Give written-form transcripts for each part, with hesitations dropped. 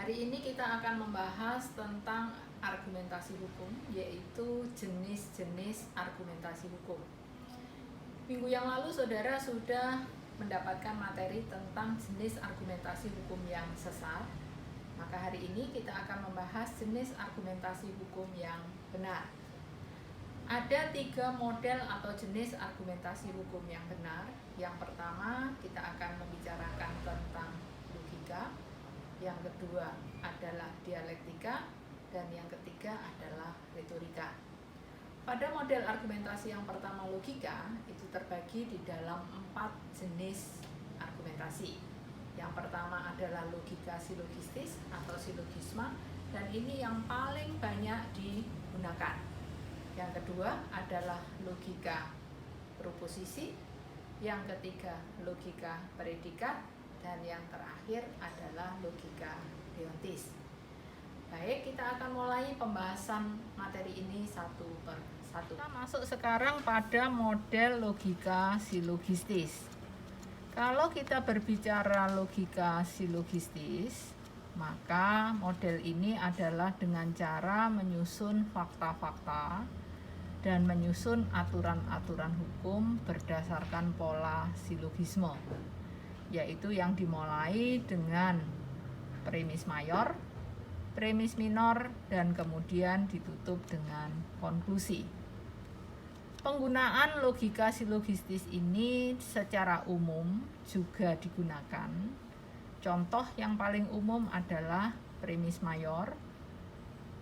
Hari ini kita akan membahas tentang argumentasi hukum, yaitu jenis-jenis argumentasi hukum. Minggu yang lalu saudara sudah mendapatkan materi tentang jenis argumentasi hukum yang sesat. Maka hari ini kita akan membahas jenis argumentasi hukum yang benar. Ada 3 model atau jenis argumentasi hukum yang benar. Yang pertama, kita akan membicarakan tentang logika. Yang kedua adalah dialektika, dan yang ketiga adalah retorika. Pada model argumentasi yang pertama, logika, itu terbagi di dalam 4 jenis argumentasi. Yang pertama adalah logika silogistis atau silogisma, dan ini yang paling banyak digunakan. Yang kedua adalah logika proposisi, yang ketiga logika predikat, dan yang terakhir adalah logika deontis. Baik, kita akan mulai pembahasan materi ini satu per satu. Kita masuk sekarang pada model logika silogistis. Kalau kita berbicara logika silogistis, maka model ini adalah dengan cara menyusun fakta-fakta dan menyusun aturan-aturan hukum berdasarkan pola silogisme, yaitu yang dimulai dengan premis mayor, premis minor, dan kemudian ditutup dengan konklusi. Penggunaan logika silogistis ini secara umum juga digunakan. Contoh yang paling umum adalah premis mayor,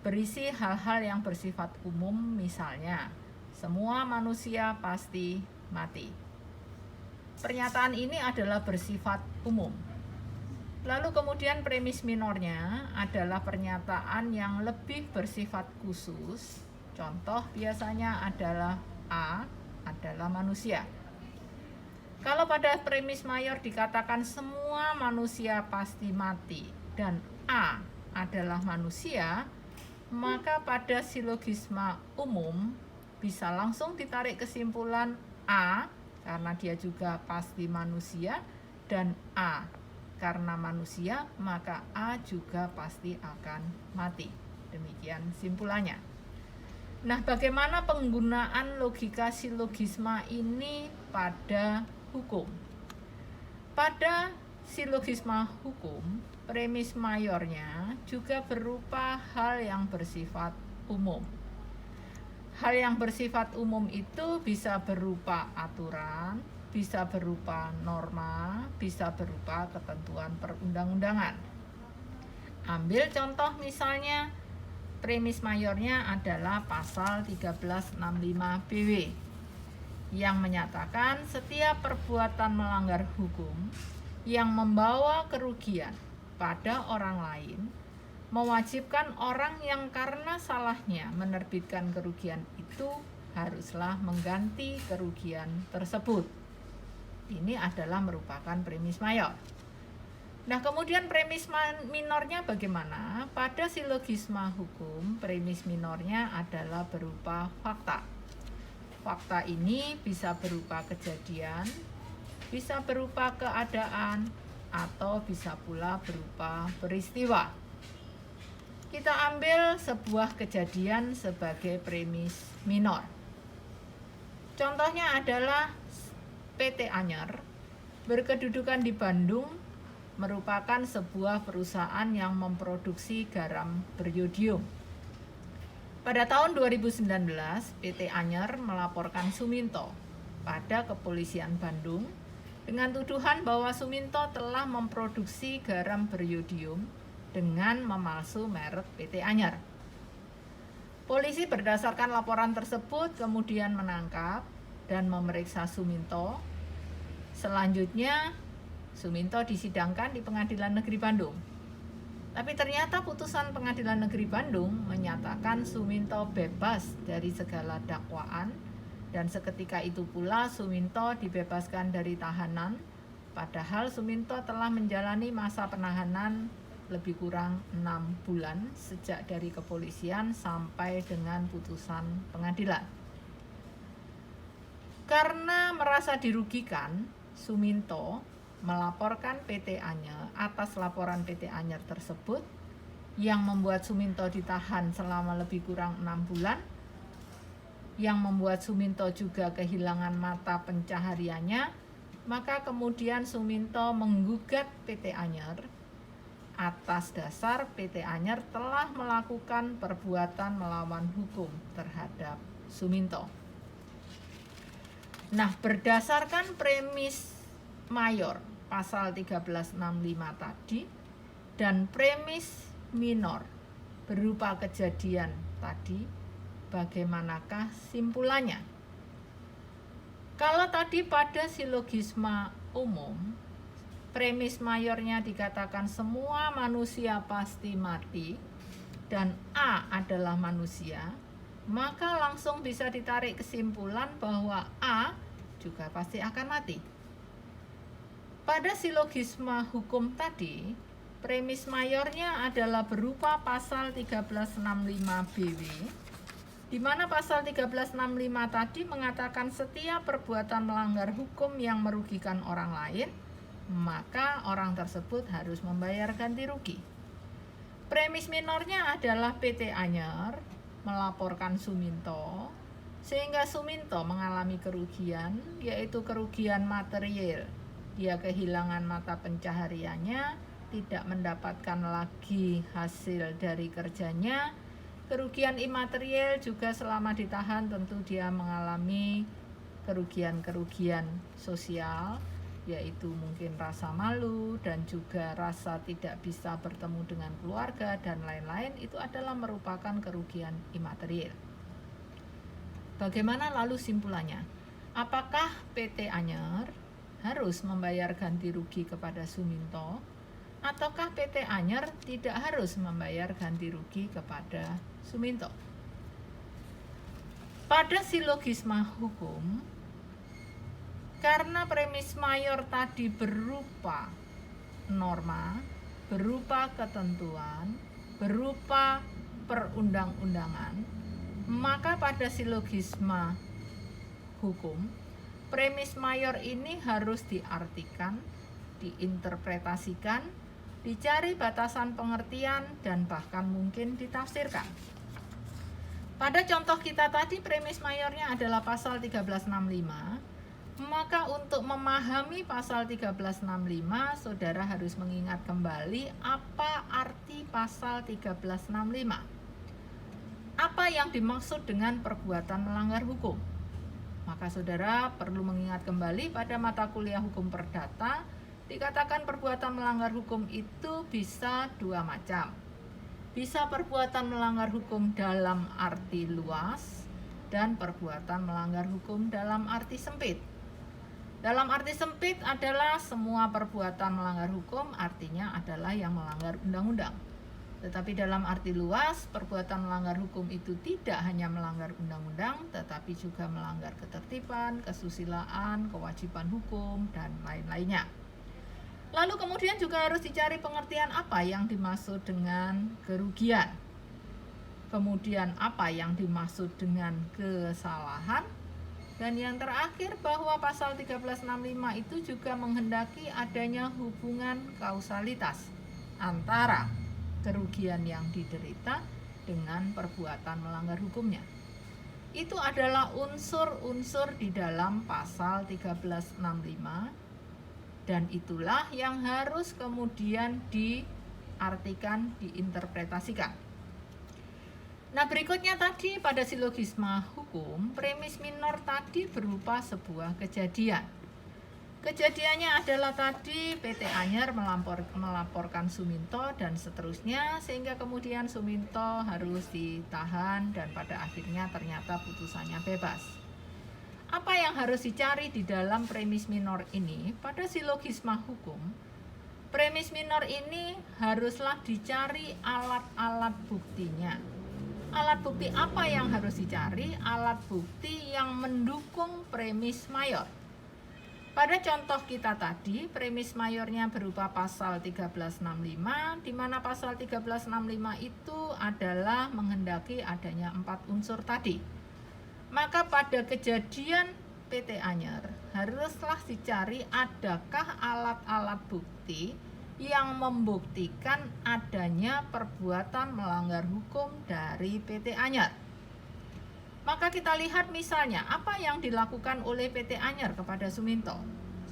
berisi hal-hal yang bersifat umum, misalnya semua manusia pasti mati. Pernyataan ini adalah bersifat umum. Lalu kemudian premis minornya adalah pernyataan yang lebih bersifat khusus. Contoh biasanya adalah A adalah manusia. Kalau pada premis mayor dikatakan semua manusia pasti mati dan A adalah manusia, maka pada silogisma umum bisa langsung ditarik kesimpulan A karena dia juga pasti manusia, dan A karena manusia maka A juga pasti akan mati. Demikian simpulannya. Nah, bagaimana penggunaan logika silogisma ini pada hukum? Pada silogisma hukum, premis mayornya juga berupa hal yang bersifat umum. Hal yang bersifat umum itu bisa berupa aturan, bisa berupa norma, bisa berupa ketentuan perundang-undangan. Ambil contoh misalnya, premis mayornya adalah pasal 1365 BW yang menyatakan setiap perbuatan melanggar hukum yang membawa kerugian pada orang lain mewajibkan orang yang karena salahnya menerbitkan kerugian itu haruslah mengganti kerugian tersebut. Ini adalah merupakan premis mayor. Nah, kemudian premis minornya bagaimana? Pada silogisma hukum, premis minornya adalah berupa fakta. Fakta ini bisa berupa kejadian, bisa berupa keadaan, atau bisa pula berupa peristiwa. Kita ambil sebuah kejadian sebagai premis minor. Contohnya adalah PT Anyer berkedudukan di Bandung, merupakan sebuah perusahaan yang memproduksi garam beriodium. Pada tahun 2019, PT Anyer melaporkan Suminto pada Kepolisian Bandung dengan tuduhan bahwa Suminto telah memproduksi garam beriodium dengan memalsu merek PT Anyer. Polisi berdasarkan laporan tersebut kemudian menangkap dan memeriksa Suminto. Selanjutnya, Suminto disidangkan di Pengadilan Negeri Bandung. Tapi ternyata putusan Pengadilan Negeri Bandung menyatakan Suminto bebas dari segala dakwaan, dan seketika itu pula Suminto dibebaskan dari tahanan, padahal Suminto telah menjalani masa penahanan lebih kurang 6 bulan sejak dari kepolisian sampai dengan putusan pengadilan. Karena merasa dirugikan, Suminto melaporkan PT Anyer. Atas laporan PT Anyer tersebut, yang membuat Suminto ditahan selama lebih kurang 6 bulan, yang membuat Suminto juga kehilangan mata pencahariannya, maka kemudian Suminto menggugat PT Anyer atas dasar PT Anyer telah melakukan perbuatan melawan hukum terhadap Suminto. Nah, berdasarkan premis mayor pasal 1365 tadi dan premis minor berupa kejadian tadi, bagaimanakah simpulannya? Kalau tadi pada silogisma umum, premis mayornya dikatakan semua manusia pasti mati dan A adalah manusia, maka langsung bisa ditarik kesimpulan bahwa A juga pasti akan mati. Pada silogisma hukum tadi, premis mayornya adalah berupa pasal 1365 BW, di mana pasal 1365 tadi mengatakan setiap perbuatan melanggar hukum yang merugikan orang lain, maka orang tersebut harus membayar ganti rugi. Premis minornya adalah PT Anyer melaporkan Suminto, sehingga Suminto mengalami kerugian, yaitu kerugian material. Dia kehilangan mata pencahariannya, tidak mendapatkan lagi hasil dari kerjanya. Kerugian imaterial juga selama ditahan tentu dia mengalami kerugian-kerugian sosial, yaitu mungkin rasa malu dan juga rasa tidak bisa bertemu dengan keluarga dan lain-lain. Itu adalah merupakan kerugian imaterial. Bagaimana lalu simpulannya? Apakah PT Anyer harus membayar ganti rugi kepada Suminto, ataukah PT Anyer tidak harus membayar ganti rugi kepada Suminto? Pada silogisma hukum, karena premis mayor tadi berupa norma, berupa ketentuan, berupa perundang-undangan, maka pada silogisma hukum, premis mayor ini harus diartikan, diinterpretasikan, dicari batasan pengertian, dan bahkan mungkin ditafsirkan. Pada contoh kita tadi, premis mayornya adalah pasal 1365, maka untuk memahami pasal 1365, saudara harus mengingat kembali apa arti pasal 1365. Apa yang dimaksud dengan perbuatan melanggar hukum? Maka saudara perlu mengingat kembali pada mata kuliah hukum perdata, dikatakan perbuatan melanggar hukum itu bisa dua macam. Bisa perbuatan melanggar hukum dalam arti luas dan perbuatan melanggar hukum dalam arti sempit. Dalam arti sempit adalah semua perbuatan melanggar hukum, artinya adalah yang melanggar undang-undang. Tetapi dalam arti luas, perbuatan melanggar hukum itu tidak hanya melanggar undang-undang, tetapi juga melanggar ketertiban, kesusilaan, kewajiban hukum, dan lain-lainnya. Lalu kemudian juga harus dicari pengertian apa yang dimaksud dengan kerugian. Kemudian apa yang dimaksud dengan kesalahan. Dan yang terakhir bahwa pasal 1365 itu juga menghendaki adanya hubungan kausalitas antara kerugian yang diderita dengan perbuatan melanggar hukumnya. Itu adalah unsur-unsur di dalam pasal 1365 dan itulah yang harus kemudian diartikan, diinterpretasikan. Nah, berikutnya tadi pada silogisma hukum, premis minor tadi berupa sebuah kejadian. Kejadiannya adalah tadi PT Anyer melaporkan Suminto dan seterusnya, sehingga kemudian Suminto harus ditahan dan pada akhirnya ternyata putusannya bebas. Apa yang harus dicari di dalam premis minor ini? Pada silogisma hukum, premis minor ini haruslah dicari alat-alat buktinya. Alat bukti apa yang harus dicari? Alat bukti yang mendukung premis mayor. Pada contoh kita tadi, premis mayornya berupa pasal 1365, di mana pasal 1365 itu adalah menghendaki adanya 4 unsur tadi. Maka pada kejadian PT Anyer haruslah dicari adakah alat-alat bukti yang membuktikan adanya perbuatan melanggar hukum dari PT Anyar. Maka kita lihat misalnya apa yang dilakukan oleh PT Anyar kepada Suminto.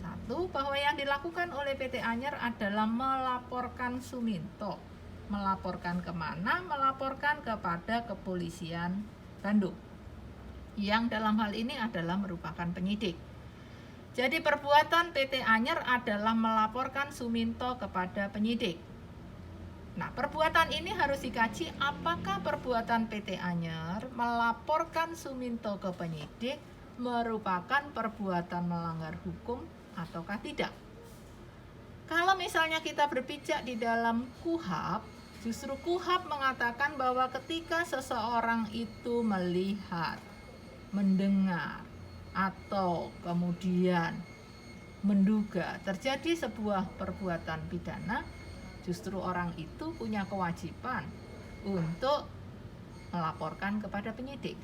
Satu, bahwa yang dilakukan oleh PT Anyar adalah melaporkan Suminto. Melaporkan kemana? Melaporkan kepada Kepolisian Bandung, yang dalam hal ini adalah merupakan penyidik. Jadi perbuatan PT Anyar adalah melaporkan Suminto kepada penyidik. Nah, perbuatan ini harus dikaji apakah perbuatan PT Anyar melaporkan Suminto ke penyidik merupakan perbuatan melanggar hukum ataukah tidak. Kalau misalnya kita berpijak di dalam KUHP, justru KUHP mengatakan bahwa ketika seseorang itu melihat, mendengar, atau kemudian menduga terjadi sebuah perbuatan pidana, justru orang itu punya kewajiban untuk melaporkan kepada penyidik.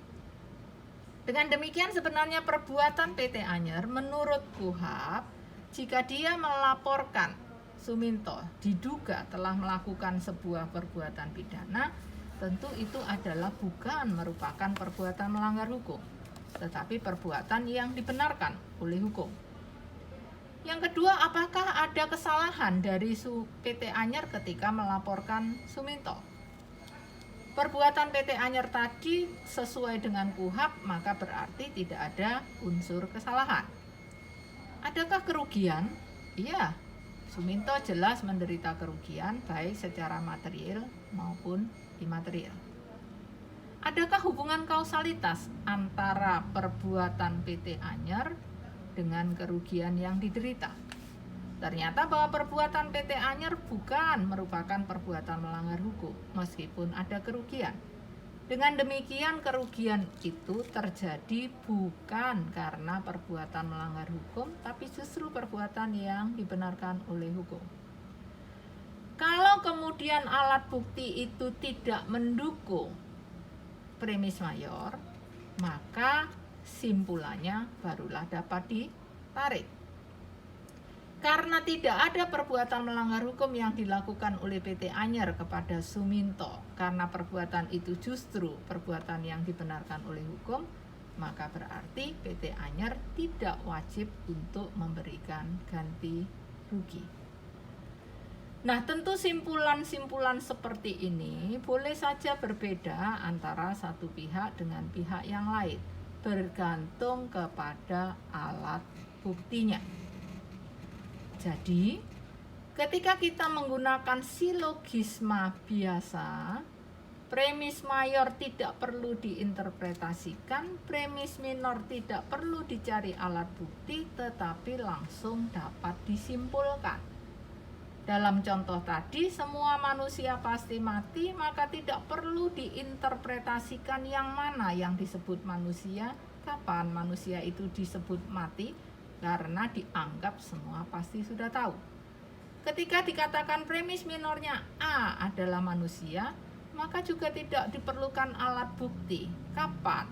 Dengan demikian sebenarnya perbuatan PT Anyar menurut KUHP, jika dia melaporkan Suminto diduga telah melakukan sebuah perbuatan pidana, tentu itu adalah bukan merupakan perbuatan melanggar hukum, tetapi perbuatan yang dibenarkan oleh hukum. Yang kedua, apakah ada kesalahan dari PT Anyar ketika melaporkan Suminto? Perbuatan PT Anyar tadi sesuai dengan KUHP, maka berarti tidak ada unsur kesalahan. Adakah kerugian? Iya, Suminto jelas menderita kerugian baik secara material maupun imaterial. Adakah hubungan kausalitas antara perbuatan PT Anyar dengan kerugian yang diderita? Ternyata bahwa perbuatan PT Anyar bukan merupakan perbuatan melanggar hukum, meskipun ada kerugian. Dengan demikian kerugian itu terjadi bukan karena perbuatan melanggar hukum, tapi justru perbuatan yang dibenarkan oleh hukum. Kalau kemudian alat bukti itu tidak mendukung premis mayor, maka simpulannya barulah dapat ditarik. Karena tidak ada perbuatan melanggar hukum yang dilakukan oleh PT Anyar kepada Suminto, karena perbuatan itu justru perbuatan yang dibenarkan oleh hukum, maka berarti PT Anyar tidak wajib untuk memberikan ganti rugi. Nah, tentu simpulan-simpulan seperti ini boleh saja berbeda antara satu pihak dengan pihak yang lain, bergantung kepada alat buktinya. Jadi, ketika kita menggunakan silogisma biasa, premis mayor tidak perlu diinterpretasikan, premis minor tidak perlu dicari alat bukti, tetapi langsung dapat disimpulkan. Dalam contoh tadi, semua manusia pasti mati, maka tidak perlu diinterpretasikan yang mana yang disebut manusia, kapan manusia itu disebut mati, karena dianggap semua pasti sudah tahu. Ketika dikatakan premis minornya A adalah manusia, maka juga tidak diperlukan alat bukti kapan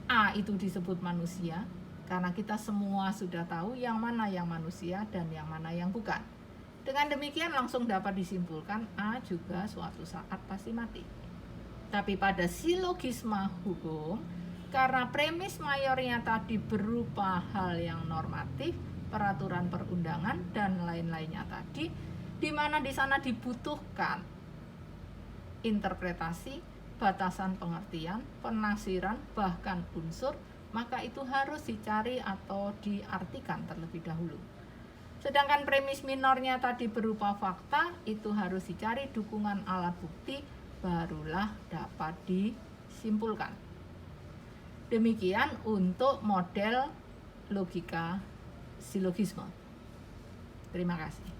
A itu disebut manusia, karena kita semua sudah tahu yang mana yang manusia dan yang mana yang bukan. Dengan demikian langsung dapat disimpulkan A juga suatu saat pasti mati. Tapi pada silogisma hukum, karena premis mayornya tadi berupa hal yang normatif, peraturan perundangan dan lain-lainnya tadi, di mana di sana dibutuhkan interpretasi, batasan pengertian, penafsiran, bahkan unsur, maka itu harus dicari atau diartikan terlebih dahulu. Sedangkan premis minornya tadi berupa fakta, itu harus dicari dukungan alat bukti, barulah dapat disimpulkan. Demikian untuk model logika silogisme. Terima kasih.